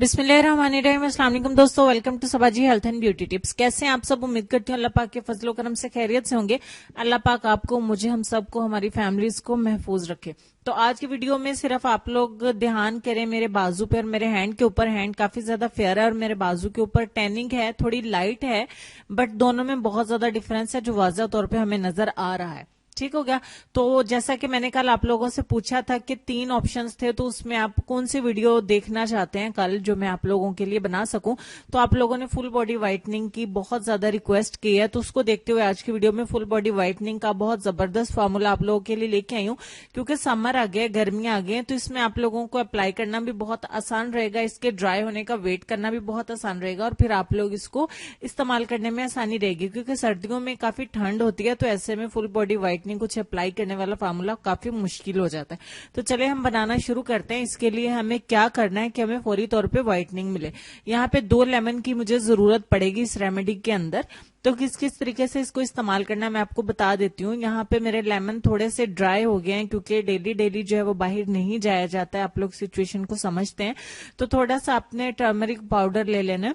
बिस्मिल्लाहिर्रहमानिर्रहीम। अस्सलाम वालेकुम दोस्तों, welcome to Sabaji health and beauty tips. कैसे हैं आप सब? उम्मीद करती हूँ अल्लाह पाक के फजलो करम से खैरियत से होंगे। अल्लाह पाक आपको, मुझे, हम सबको, हमारी फैमिलीज को महफूज रखे। तो आज की वीडियो में सिर्फ आप लोग ध्यान करें मेरे बाजू पे और मेरे हैंड के ऊपर। हैंड काफी ज्यादा फेयर है और मेरे बाजू के ऊपर टैनिंग है, थोड़ी लाइट है, बट दोनों में बहुत ज्यादा डिफरेंस है जो वाज़ह तौर पे हमें नजर आ रहा है। ठीक हो गया। तो जैसा कि मैंने कल आप लोगों से पूछा था कि 3 ऑप्शंस थे, तो उसमें आप कौन सी वीडियो देखना चाहते हैं कल, जो मैं आप लोगों के लिए बना सकूं। तो आप लोगों ने फुल बॉडी व्हाइटनिंग की बहुत ज्यादा रिक्वेस्ट की है, तो उसको देखते हुए आज की वीडियो में फुल बॉडी व्हाइटनिंग का बहुत जबरदस्त फार्मूला आप लोगों के लिए लेके आई हूं। क्योंकि समर आ गया, गर्मियां आ गई, तो इसमें आप लोगों को अप्लाई करना भी बहुत आसान रहेगा, इसके ड्राई होने का वेट करना भी बहुत आसान रहेगा, और फिर आप लोग इसको इस्तेमाल करने में आसानी रहेगी। क्योंकि सर्दियों में काफी ठंड होती है, तो ऐसे में फुल बॉडी व्हाइटनिंग कुछ अप्लाई करने वाला फार्मूला काफी मुश्किल हो जाता है। तो चले हम बनाना शुरू करते हैं। इसके लिए हमें क्या करना है कि हमें फौरी तौर पे व्हाइटनिंग मिले। यहाँ पे 2 लेमन की मुझे जरूरत पड़ेगी इस रेमेडी के अंदर। तो किस किस तरीके से इसको इस्तेमाल करना है मैं आपको बता देती हूँ। यहाँ पे मेरे लेमन थोड़े से ड्राई हो गए हैं, क्योंकि डेली डेली जो है वो बाहर नहीं जाया जाता है। आप लोग सिचुएशन को समझते हैं। तो थोड़ा सा आपने टर्मरिक पाउडर ले लेना है,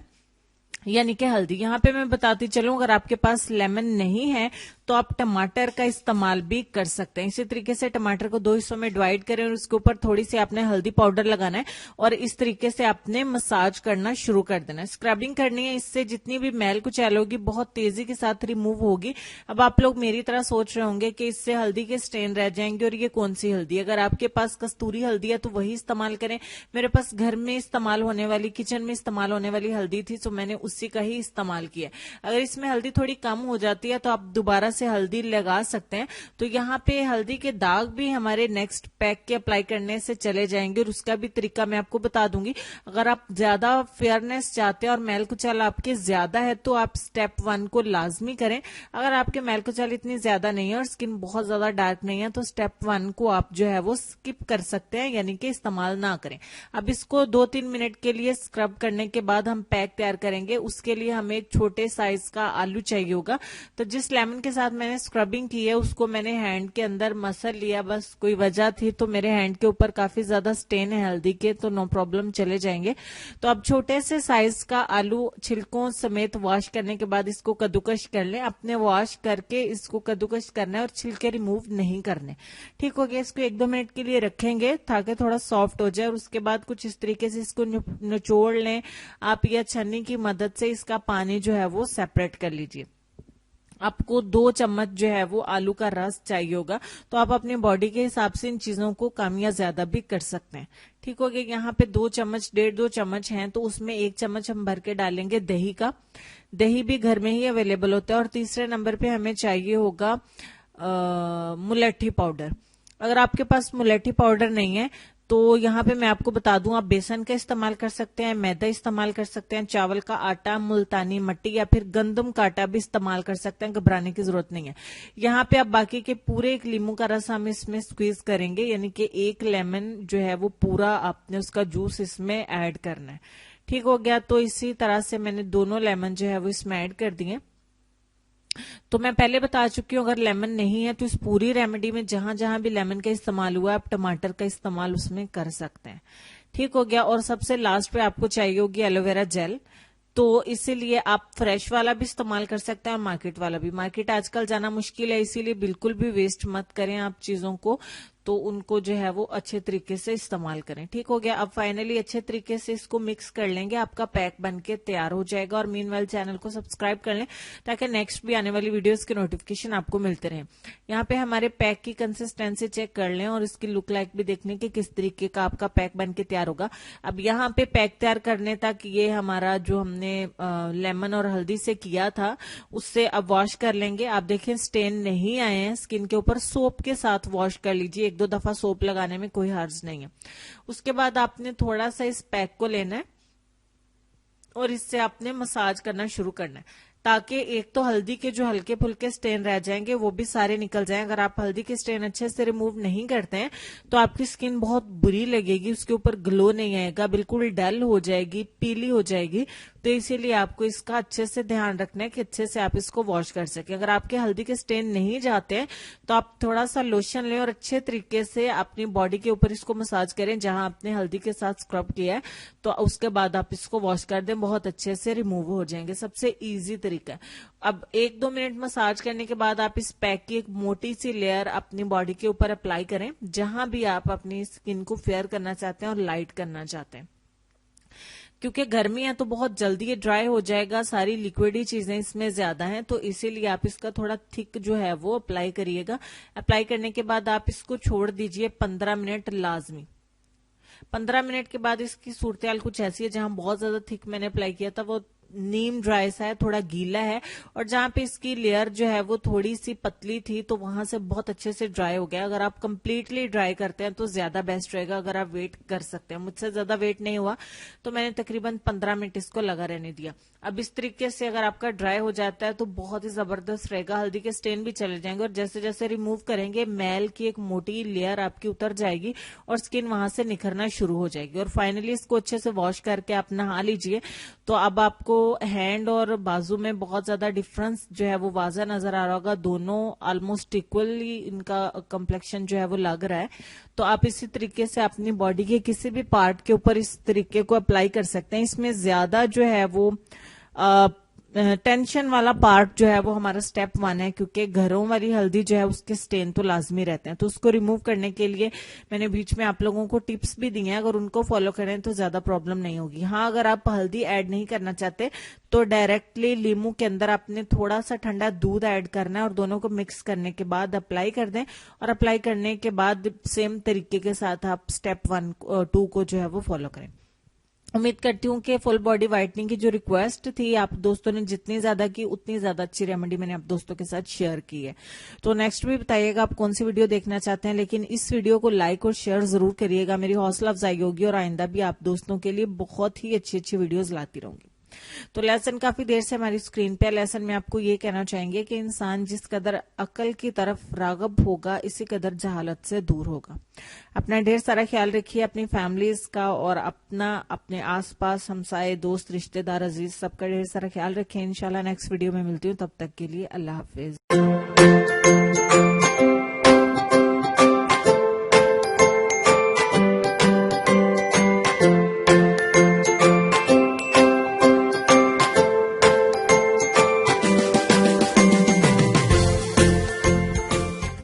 यानी कि हल्दी। यहाँ पे मैं बताती चलूं, अगर आपके पास लेमन नहीं है तो आप टमाटर का इस्तेमाल भी कर सकते हैं। इसी तरीके से टमाटर को 2 हिस्सों में डिवाइड करें और उसके ऊपर थोड़ी सी आपने हल्दी पाउडर लगाना है और इस तरीके से आपने मसाज करना शुरू कर देना है। स्क्रबिंग करनी है, इससे जितनी भी मैल कुचैल होगी बहुत तेजी के साथ रिमूव होगी। अब आप लोग मेरी तरह सोच रहे होंगे कि इससे हल्दी के स्टेन रह जाएंगे और ये कौन सी हल्दी है। अगर आपके पास कस्तूरी हल्दी है तो वही इस्तेमाल करें। मेरे पास घर में इस्तेमाल होने वाली, किचन में इस्तेमाल होने वाली हल्दी थी, तो मैंने उसी का ही इस्तेमाल किया। अगर इसमें हल्दी थोड़ी कम हो जाती है तो आप दोबारा से हल्दी लगा सकते हैं। तो यहाँ पे हल्दी के दाग भी हमारे नेक्स्ट पैक के अप्लाई करने से चले जाएंगे, और उसका भी तरीका मैं आपको बता दूंगी। अगर आप ज्यादा फेयरनेस चाहते हैं और मैल कुचैल आपके ज्यादा है तो आप स्टेप 1 को लाजमी करें। अगर आपके मैल कुचैल इतनी ज्यादा नहीं है और स्किन बहुत ज्यादा डार्क नहीं है तो स्टेप 1 को आप जो है वो स्किप कर सकते हैं, यानी कि इस्तेमाल ना करें। अब इसको 2-3 मिनट के लिए स्क्रब करने के बाद हम पैक तैयार करेंगे। उसके लिए हमें एक छोटे साइज का आलू चाहिए होगा। तो जिस लेमन के साथ मैंने स्क्रबिंग की है उसको मैंने हैंड के अंदर मसल लिया। बस कोई वजह थी तो मेरे हैंड के ऊपर काफी ज्यादा स्टेन है हल्दी के, तो नो प्रॉब्लम, चले जाएंगे। तो अब छोटे से साइज का आलू छिलकों समेत वॉश करने के बाद इसको कद्दूकश कर लें। अपने वॉश करके इसको कद्दूकश करना है और छिलके रिमूव नहीं करने। ठीक हो गया। इसको 1-2 मिनट के लिए रखेंगे ताकि थोड़ा सॉफ्ट हो जाए, और उसके बाद कुछ इस तरीके से इसको निचोड़ लें आप, या छन्नी की मदद से इसका पानी जो है वो सेपरेट कर लीजिए। आपको 2 चम्मच जो है वो आलू का रस चाहिए होगा, तो आप अपनी बॉडी के हिसाब से इन चीजों को कम या ज्यादा भी कर सकते हैं। ठीक हो गया। यहाँ पे 2 चम्मच, 1.5-2 चम्मच हैं, तो उसमें 1 चम्मच हम भर के डालेंगे दही का। दही भी घर में ही अवेलेबल होता है। और तीसरे नंबर पे हमें चाहिए होगा मुलट्ठी पाउडर। अगर आपके पास मुलट्ठी पाउडर नहीं है तो यहाँ पे मैं आपको बता दूं, आप बेसन का इस्तेमाल कर सकते हैं, मैदा इस्तेमाल कर सकते हैं, चावल का आटा, मुल्तानी मट्टी या फिर गंदम का आटा भी इस्तेमाल कर सकते हैं। घबराने की जरूरत नहीं है। यहाँ पे आप बाकी के पूरे 1 लीमू का रस हम इसमें स्क्वीज करेंगे, यानी कि 1 लेमन जो है वो पूरा आपने उसका जूस इसमें ऐड करना है। ठीक हो गया। तो इसी तरह से मैंने दोनों लेमन जो है वो इसमें ऐड कर दिए। तो मैं पहले बता चुकी हूँ, अगर लेमन नहीं है तो इस पूरी रेमेडी में जहां जहां भी लेमन का इस्तेमाल हुआ आप टमाटर का इस्तेमाल उसमें कर सकते हैं। ठीक हो गया। और सबसे लास्ट पे आपको चाहिए होगी एलोवेरा जेल। तो इसीलिए आप फ्रेश वाला भी इस्तेमाल कर सकते हैं और मार्केट वाला भी। मार्केट आजकल जाना मुश्किल है, इसीलिए बिल्कुल भी वेस्ट मत करें आप चीजों को, तो उनको जो है वो अच्छे तरीके से इस्तेमाल करें। ठीक हो गया। अब फाइनली अच्छे तरीके से इसको मिक्स कर लेंगे, आपका पैक बनके तैयार हो जाएगा। और मीनवाइल चैनल को सब्सक्राइब कर लें ताकि नेक्स्ट भी आने वाली वीडियोस के नोटिफिकेशन आपको मिलते रहें। यहाँ पे हमारे पैक की कंसिस्टेंसी चेक कर लें और इसकी लुक लाइक भी देखने की किस तरीके का आपका पैक बनके तैयार होगा। अब यहाँ पे पैक तैयार करने तक ये हमारा जो हमने लेमन और हल्दी से किया था उससे अब वॉश कर लेंगे। आप देखें स्टेन नहीं आए हैं स्किन के ऊपर। सोप के साथ वॉश कर लीजिए, 1-2 दफा सोप लगाने में कोई हर्ज नहीं है। उसके बाद आपने थोड़ा सा इस पैक को लेना है और इससे आपने मसाज करना शुरू करना है, ताकि एक तो हल्दी के जो हल्के फुल्के स्टेन रह जाएंगे वो भी सारे निकल जाएं। अगर आप हल्दी के स्टेन अच्छे से रिमूव नहीं करते हैं तो आपकी स्किन बहुत बुरी लगेगी, उसके ऊपर ग्लो नहीं आएगा, बिल्कुल डल हो जाएगी, पीली हो जाएगी। तो इसीलिए आपको इसका अच्छे से ध्यान रखना है कि अच्छे से आप इसको वॉश कर सके। अगर आपके हल्दी के स्टेन नहीं जाते हैं तो आप थोड़ा सा लोशन लें और अच्छे तरीके से अपनी बॉडी के ऊपर इसको मसाज करें जहां आपने हल्दी के साथ स्क्रब किया है, तो उसके बाद आप इसको वॉश कर दें, बहुत अच्छे से रिमूव हो जाएंगे। सबसे इजी तरीका है। अब 1-2 मिनट मसाज करने के बाद आप इस पैक की एक मोटी सी लेयर अपनी बॉडी के ऊपर अप्लाई करें जहां भी आप अपनी स्किन को फेयर करना चाहते हैं और लाइट करना चाहते हैं। क्योंकि गर्मी है तो बहुत जल्दी ये ड्राई हो जाएगा, सारी लिक्विडी चीजें इसमें ज्यादा हैं, तो इसीलिए आप इसका थोड़ा थिक जो है वो अप्लाई करिएगा। अप्लाई करने के बाद आप इसको छोड़ दीजिए 15 मिनट लाजमी। 15 मिनट के बाद इसकी सूरत कुछ ऐसी है, जहां बहुत ज्यादा थिक मैंने अप्लाई किया था वो नीम ड्राई सा है, थोड़ा गीला है, और जहां पे इसकी लेयर जो है वो थोड़ी सी पतली थी तो वहां से बहुत अच्छे से ड्राई हो गया। अगर आप कंप्लीटली ड्राई करते हैं तो ज्यादा बेस्ट रहेगा, अगर आप वेट कर सकते हैं। मुझसे ज्यादा वेट नहीं हुआ तो मैंने तकरीबन 15 मिनट इसको लगा रहने दिया। अब इस तरीके से अगर आपका ड्राई हो जाता है तो बहुत ही जबरदस्त रहेगा, हल्दी के स्टेन भी चले जाएंगे, और जैसे जैसे रिमूव करेंगे मैल की एक मोटी लेयर आपकी उतर जाएगी और स्किन वहां से निखरना शुरू हो जाएगी। और फाइनली इसको अच्छे से वॉश करके आप नहा लीजिए। तो अब आपको हैंड और बाजू में बहुत ज्यादा डिफरेंस जो है वो वाज़ा नजर आ रहा होगा, दोनों ऑलमोस्ट इक्वली इनका कम्प्लेक्शन जो है वो लग रहा है। तो आप इसी तरीके से अपनी बॉडी के किसी भी पार्ट के ऊपर इस तरीके को अप्लाई कर सकते हैं। इसमें ज्यादा जो है वो टेंशन वाला पार्ट जो है वो हमारा स्टेप 1 है, क्योंकि घरों वाली हल्दी जो है उसके स्टेन तो लाजमी रहते हैं। तो उसको रिमूव करने के लिए मैंने बीच में आप लोगों को टिप्स भी दी हैं, अगर उनको फॉलो करें तो ज्यादा प्रॉब्लम नहीं होगी। हाँ, अगर आप हल्दी ऐड नहीं करना चाहते तो डायरेक्टली लीमू के अंदर आपने थोड़ा सा ठंडा दूध ऐड करना है और दोनों को मिक्स करने के बाद अप्लाई कर दें, और अप्लाई करने के बाद सेम तरीके के साथ आप स्टेप 1-2 को जो है वो फॉलो करें। उम्मीद करती हूँ कि फुल बॉडी व्हाइटनिंग की जो रिक्वेस्ट थी आप दोस्तों ने जितनी ज्यादा की उतनी ज्यादा अच्छी रेमेडी मैंने आप दोस्तों के साथ शेयर की है। तो नेक्स्ट भी बताइएगा आप कौन सी वीडियो देखना चाहते हैं, लेकिन इस वीडियो को लाइक और शेयर जरूर करिएगा, मेरी हौसला अफजाई होगी और आइंदा भी आप दोस्तों के लिए बहुत ही अच्छी अच्छी वीडियोज लाती रहूंगी। तो लेसन काफी देर से हमारी स्क्रीन पे, लेसन में आपको ये कहना चाहेंगे कि इंसान जिस कदर अकल की तरफ रागब होगा इसी कदर जहालत से दूर होगा। अपना ढेर सारा ख्याल रखिए, अपनी फैमिलीज का और अपने आसपास हमसाए दोस्त रिश्तेदार अजीज सबका ढेर सारा ख्याल रखिए। इंशाल्लाह नेक्स्ट वीडियो में मिलती हूँ, तब तक के लिए अल्लाह हाफिज।